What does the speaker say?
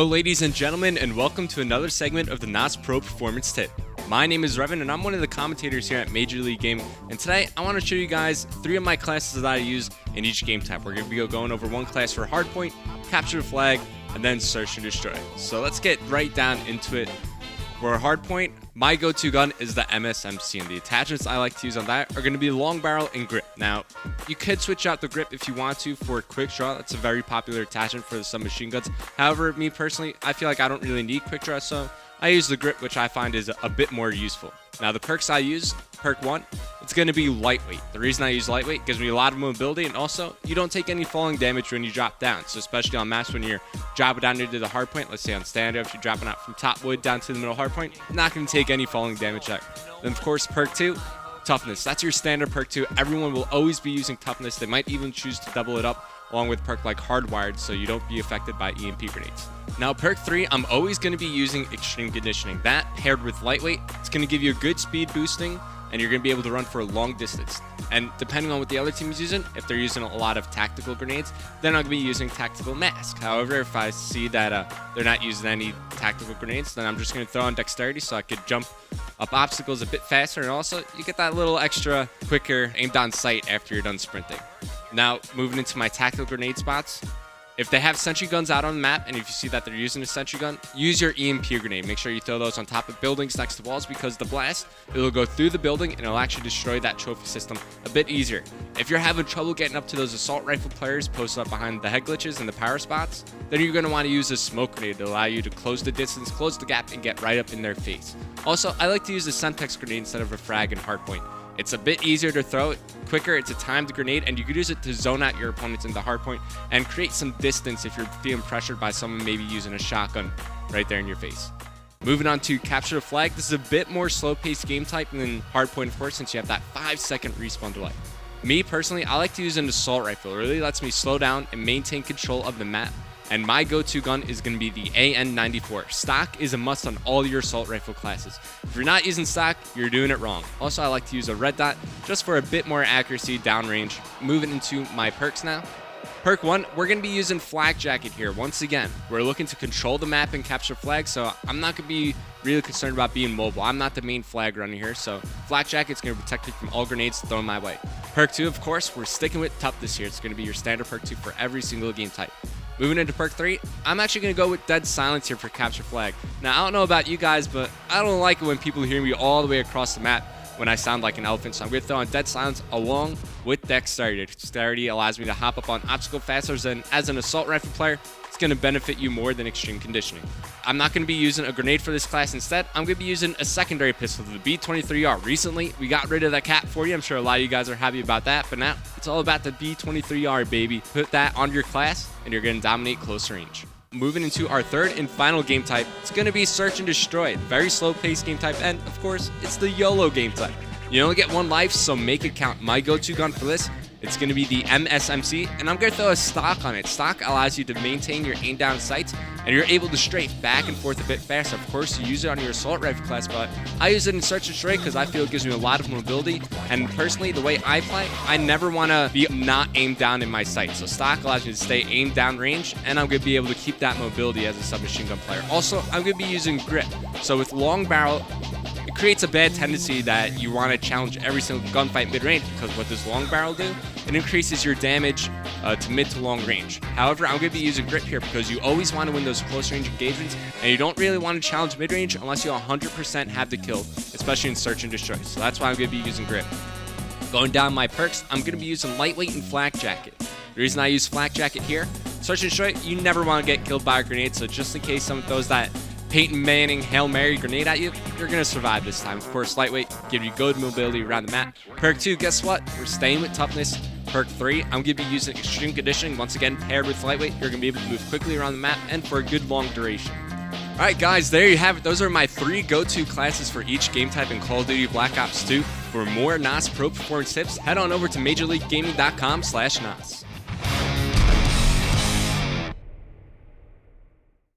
Hello ladies and gentlemen, and welcome to another segment of the NOS Pro Performance Tip. My name is Revan and I'm one of the commentators here at Major League Gaming, and today I want to show you guys 3 of my classes that I use in each game type. We're going to be going over one class for hardpoint, capture the flag, and then search and destroy. So let's get right down into it. For hardpoint, my go-to gun is the MSMC, and the attachments I like to use on that are going to be long barrel and grip. Now, you could switch out the grip if you want to for quick draw. That's a very popular attachment for some machine guns. However, me personally, I feel like I don't really need quick draw, so I use the grip, which I find is a bit more useful. Now, the perks I use, perk 1, it's going to be lightweight. The reason I use lightweight gives me a lot of mobility, and also you don't take any falling damage when you drop down. So especially on maps when you're dropping down into the hard point, let's say on standard, if you're dropping out from top wood down to the middle hard point, you're not going to take any falling damage there. Then of course, perk 2, toughness. That's your standard perk 2. Everyone will always be using toughness. They might even choose to double it up along with perk like hardwired, so you don't be affected by EMP grenades. Now perk 3, I'm always going to be using extreme conditioning. That paired with lightweight, it's going to give you a good speed boosting, and you're going to be able to run for a long distance. And depending on what the other team is using, if they're using a lot of tactical grenades, then I'm going to be using tactical mask. However, if I see that they're not using any tactical grenades, then I'm just going to throw on dexterity so I could jump up obstacles a bit faster, and also you get that little extra quicker aimed on sight after you're done sprinting. Now, moving into my tactical grenade spots, if they have sentry guns out on the map, and if you see that they're using a sentry gun, use your EMP grenade. Make sure you throw those on top of buildings next to walls, because the blast, it'll go through the building and it'll actually destroy that trophy system a bit easier. If you're having trouble getting up to those assault rifle players posted up behind the head glitches and the power spots, then you're going to want to use a smoke grenade to allow you to close the distance, close the gap, and get right up in their face. Also, I like to use the Semtex grenade instead of a frag and hardpoint. It's a bit easier to throw it quicker, it's a timed grenade, and you could use it to zone out your opponents in the hardpoint and create some distance if you're feeling pressured by someone maybe using a shotgun right there in your face. Moving on to capture the flag, this is a bit more slow-paced game type than hardpoint, of course, since you have that 5-second respawn delay. Me personally, I like to use an assault rifle. It really lets me slow down and maintain control of the map. And my go-to gun is going to be the AN-94. Stock is a must on all your assault rifle classes. If you're not using stock, you're doing it wrong. Also, I like to use a red dot just for a bit more accuracy downrange. Moving into my perks now. Perk 1, we're going to be using Flak Jacket here. Once again, we're looking to control the map and capture flags, so I'm not going to be really concerned about being mobile. I'm not the main flag runner here, so Flak Jacket's going to protect me from all grenades thrown my way. Perk 2, of course, we're sticking with toughness here. It's going to be your standard perk 2 for every single game type. Moving into perk 3, I'm actually going to go with Dead Silence here for capture flag. Now, I don't know about you guys, but I don't like it when people hear me all the way across the map when I sound like an elephant, so I'm going to throw on Dead Silence along with Dexterity. Dexterity allows me to hop up on obstacle faster, than as an assault rifle player, it's going to benefit you more than extreme conditioning. I'm not going to be using a grenade for this class. Instead, I'm going to be using a secondary pistol, the B23R. Recently, we got rid of that Cat 40. I'm sure a lot of you guys are happy about that, but now it's all about the B23R, baby. Put that on your class, and you're going to dominate close range. Moving into our third and final game type, it's going to be Search and Destroy. Very slow-paced game type, and of course, it's the YOLO game type. You only get one life, so make it count. My go-to gun for this, it's going to be the MSMC, and I'm going to throw a stock on it. Stock allows you to maintain your aim down sights, and you're able to strafe back and forth a bit faster. Of course, you use it on your assault rifle class, but I use it in Search and Destroy because I feel it gives me a lot of mobility, and personally, the way I play, I never want to be not aimed down in my sights. So stock allows me to stay aimed down range, and I'm going to be able to keep that mobility as a submachine gun player. Also, I'm going to be using grip. So with long barrel, it creates a bad tendency that you want to challenge every single gunfight mid-range, because what does long barrel do? It increases your damage to mid to long range. However, I'm going to be using grip here because you always want to win those close range engagements, and you don't really want to challenge mid-range unless you 100% have the kill, especially in Search and Destroy. So that's why I'm going to be using grip. Going down my perks, I'm going to be using lightweight and Flak Jacket. The reason I use Flak Jacket here, Search and Destroy, you never want to get killed by a grenade, so just in case someone throws that Peyton Manning Hail Mary grenade at you, you're going to survive this time. Of course, lightweight, give you good mobility around the map. Perk 2, guess what? We're staying with toughness. Perk 3, I'm going to be using extreme conditioning. Once again, paired with lightweight, you're going to be able to move quickly around the map and for a good long duration. Alright guys, there you have it. Those are my 3 go-to classes for each game type in Call of Duty Black Ops 2. For more NOS Pro Performance tips, head on over to MajorLeagueGaming.com/NOS.